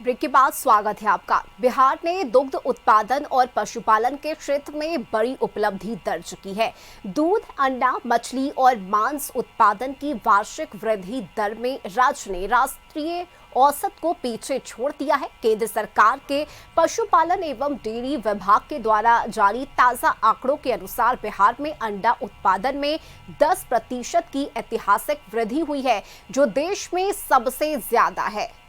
Break के बाद स्वागत है आपका। बिहार ने दुग्ध उत्पादन और पशुपालन के क्षेत्र में बड़ी उपलब्धि दर्ज की है। दूध, अंडा, मछली और मांस उत्पादन की वार्षिक वृद्धि दर में राज्य ने राष्ट्रीय औसत को पीछे छोड़ दिया है। केंद्र सरकार के पशुपालन एवं डेयरी विभाग के द्वारा जारी ताजा आंकड़ों के अनुसार बिहार में अंडा उत्पादन में 10% की ऐतिहासिक वृद्धि हुई है, जो देश में सबसे ज्यादा है।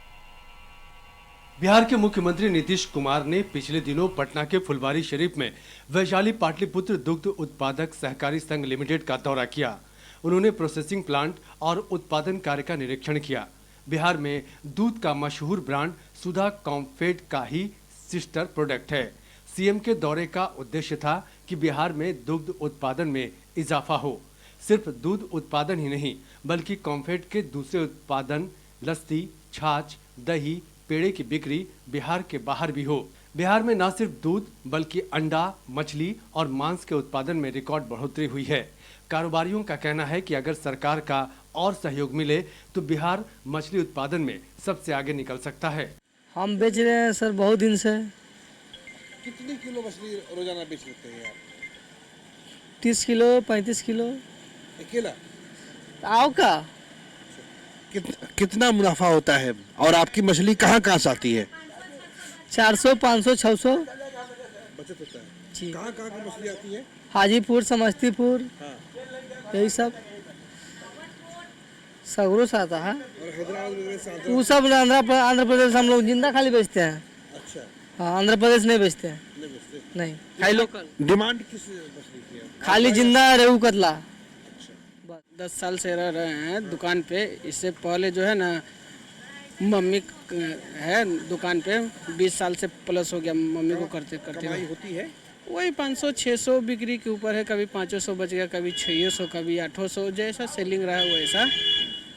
बिहार के मुख्यमंत्री नीतीश कुमार ने पिछले दिनों पटना के फुलवारी शरीफ में वैशाली पाटलिपुत्र दुग्ध उत्पादक सहकारी संघ लिमिटेड का दौरा किया। उन्होंने प्रोसेसिंग प्लांट और उत्पादन कार्य का निरीक्षण किया। बिहार में दूध का मशहूर ब्रांड सुधा कॉम्फेड का ही सिस्टर प्रोडक्ट है। सीएम के दौरे का उद्देश्य था कि बिहार में दुग्ध उत्पादन में इजाफा हो। सिर्फ दूध उत्पादन ही नहीं, बल्कि कॉम्फेड के दूसरे उत्पादन लस्सी, छाछ, दही, पेड़े की बिक्री बिहार के बाहर भी हो। बिहार में न सिर्फ दूध बल्कि अंडा, मछली और मांस के उत्पादन में रिकॉर्ड बढ़ोतरी हुई है। कारोबारियों का कहना है कि अगर सरकार का और सहयोग मिले तो बिहार मछली उत्पादन में सबसे आगे निकल सकता है। हम बेच रहे हैं सर बहुत दिन से। कितने किलो मछली रोजाना बेच लेते हैं आप? 30 किलो 35 किलो। अकेला? आओ का कितना मुनाफा होता है और आपकी मछली कहाँ कहाँ से आती है? 400 500 600 बचत होता है जी। कहाँ कहाँ की मछली आती है? हाजीपुर, समस्तीपुर, हाँ। यही सब सगरों से आता है। और हैदराबाद वगैरह से वो सब आंध्र प्रदेश हम लोग जिंदा खाली बेचते हैं। अच्छा, हाँ, आंध्र प्रदेश नहीं बेचते हैं। नहीं बेचते? नहीं, खाली लोकल। डिमांड किस मछली की है? खाली जिंदा रेहू कतला। 10 साल से रह रहे हैं दुकान पे। इससे पहले जो है ना मम्मी है दुकान पे, 20 साल से प्लस हो गया मम्मी को करते करते। कमाई होती है? वही 500-600 बिक्री के ऊपर है। कभी 500 बच गया, कभी 600, कभी 800, जैसा सेलिंग रहा है वैसा।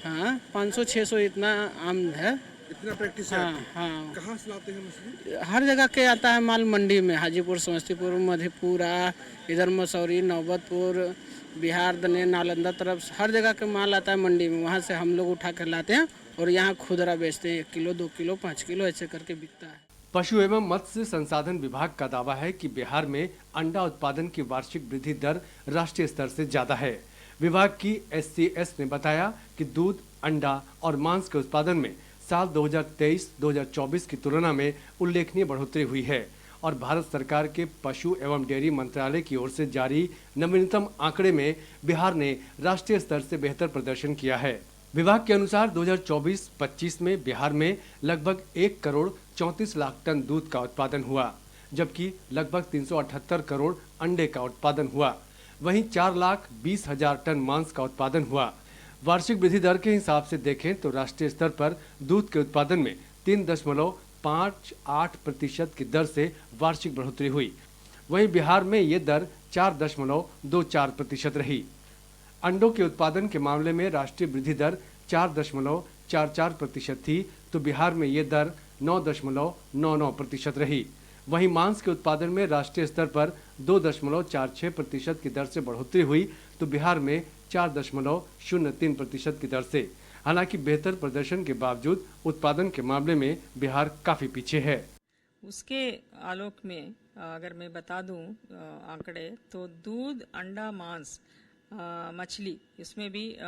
हाँ, 500-600 इतना आम है। इतना प्रैक्टिस है हाँ आपकी? हाँ, कहाँ से लाते हैं मछली? हर जगह के आता है माल मंडी में। हाजीपुर, समस्तीपुर, मधेपुरा, इधर मसौरी, नौबतपुर, बिहार, दने, नालंदा तरफ हर जगह के माल आता है मंडी में। वहाँ से हम लोग उठा कर लाते हैं और यहाँ खुदरा बेचते हैं। 1 किलो 2 किलो 5 किलो ऐसे करके बिकता है। पशु एवं मत्स्य संसाधन विभाग का दावा है कि बिहार में अंडा उत्पादन की वार्षिक वृद्धि दर राष्ट्रीय स्तर से ज्यादा है। विभाग की SCS ने बताया कि दूध, अंडा और मांस के उत्पादन में साल 2023-2024 की तुलना में उल्लेखनीय बढ़ोतरी हुई है और भारत सरकार के पशु एवं डेयरी मंत्रालय की ओर से जारी नवीनतम आंकड़े में बिहार ने राष्ट्रीय स्तर से बेहतर प्रदर्शन किया है। विभाग के अनुसार 2024-25 में बिहार में लगभग 1 करोड़ 34 लाख टन दूध का उत्पादन हुआ, जबकि लगभग 378 करोड़ अंडे का उत्पादन हुआ। वहीं 4,20,000 टन मांस का उत्पादन हुआ। वार्षिक वृद्धि दर के हिसाब से देखें तो राष्ट्रीय स्तर पर दूध के उत्पादन में 3.58% की दर से वार्षिक बढ़ोतरी हुई। वहीं बिहार में ये दर 4.24% रही। अंडों के उत्पादन के मामले में राष्ट्रीय वृद्धि दर 4.44% थी, तो बिहार में ये दर 9.99% रही। वहीं मांस के उत्पादन में राष्ट्रीय स्तर पर 2.46% की दर से बढ़ोतरी हुई, तो बिहार में 4.03% की दर से। हालांकि बेहतर प्रदर्शन के बावजूद उत्पादन के मामले में बिहार काफी पीछे है। उसके आलोक में अगर मैं बता दूं आंकड़े, तो दूध, अंडा, मांस, मछली, इसमें भी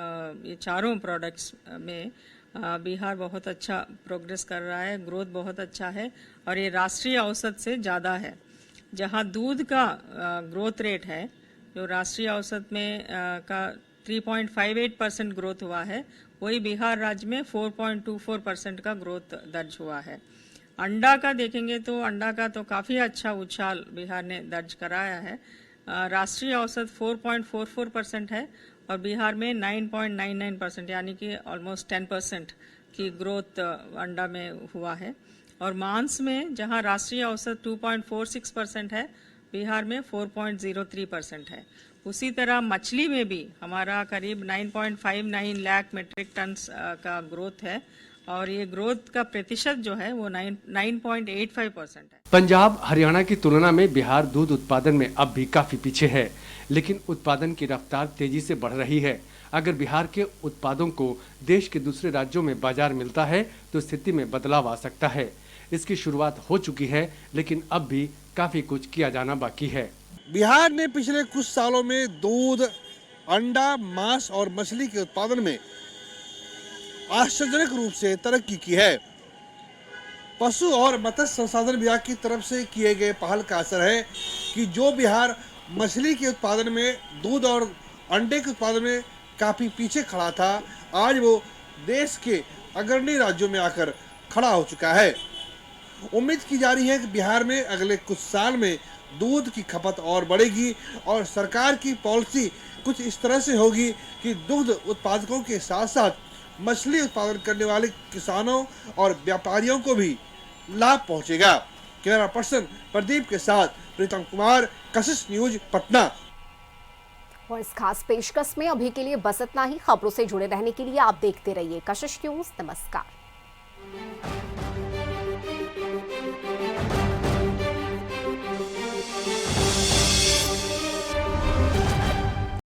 ये चारों प्रोडक्ट्स में बिहार बहुत अच्छा प्रोग्रेस कर रहा है। ग्रोथ बहुत अच्छा है और ये राष्ट्रीय औसत से ज़्यादा है। जहां दूध का ग्रोथ रेट है, जो राष्ट्रीय औसत में का 3.58% ग्रोथ हुआ है, वही बिहार राज्य में 4.24% का ग्रोथ दर्ज हुआ है। अंडा का देखेंगे तो अंडा का तो काफ़ी अच्छा उछाल बिहार ने दर्ज कराया है। राष्ट्रीय औसत 4.44% है और बिहार में 9.99%, यानी कि ऑलमोस्ट 10% की ग्रोथ अंडा में हुआ है। और मांस में जहां राष्ट्रीय औसत 2.46% है, बिहार में 4.03% है। उसी तरह मछली में भी हमारा करीब 9.59 लाख मेट्रिक टन का ग्रोथ है और ये ग्रोथ का प्रतिशत जो है वो 9.85% है। पंजाब, हरियाणा की तुलना में बिहार दूध उत्पादन में अब भी काफी पीछे है, लेकिन उत्पादन की रफ्तार तेजी से बढ़ रही है। अगर बिहार के उत्पादों को देश के दूसरे राज्यों में बाजार मिलता है तो स्थिति में बदलाव आ सकता है। इसकी शुरुआत हो चुकी है, लेकिन अब भी काफी कुछ किया जाना बाकी है। बिहार ने पिछले कुछ सालों में दूध, अंडा, मांस और मछली के उत्पादन में आश्चर्यजनक रूप से तरक्की की है। पशु और मत्स्य संसाधन विभाग की तरफ से किए गए पहल का असर है कि जो बिहार मछली के उत्पादन में, दूध और अंडे के उत्पादन में काफी पीछे खड़ा था, आज वो देश के अग्रणी राज्यों में आकर खड़ा हो चुका है। उम्मीद की जा रही है कि बिहार में अगले कुछ साल में दूध की खपत और बढ़ेगी और सरकार की पॉलिसी कुछ इस तरह से होगी कि दुग्ध उत्पादकों के साथ साथ मछली उत्पादन करने वाले किसानों और व्यापारियों को भी लाभ पहुंचेगा। कैमरा पर्सन प्रदीप के साथ प्रीतम कुमार, कशिश न्यूज, पटना। और इस खास पेशकश में अभी के लिए बस इतना ही। खबरों से जुड़े रहने के लिए आप देखते रहिए कशिश न्यूज। नमस्कार।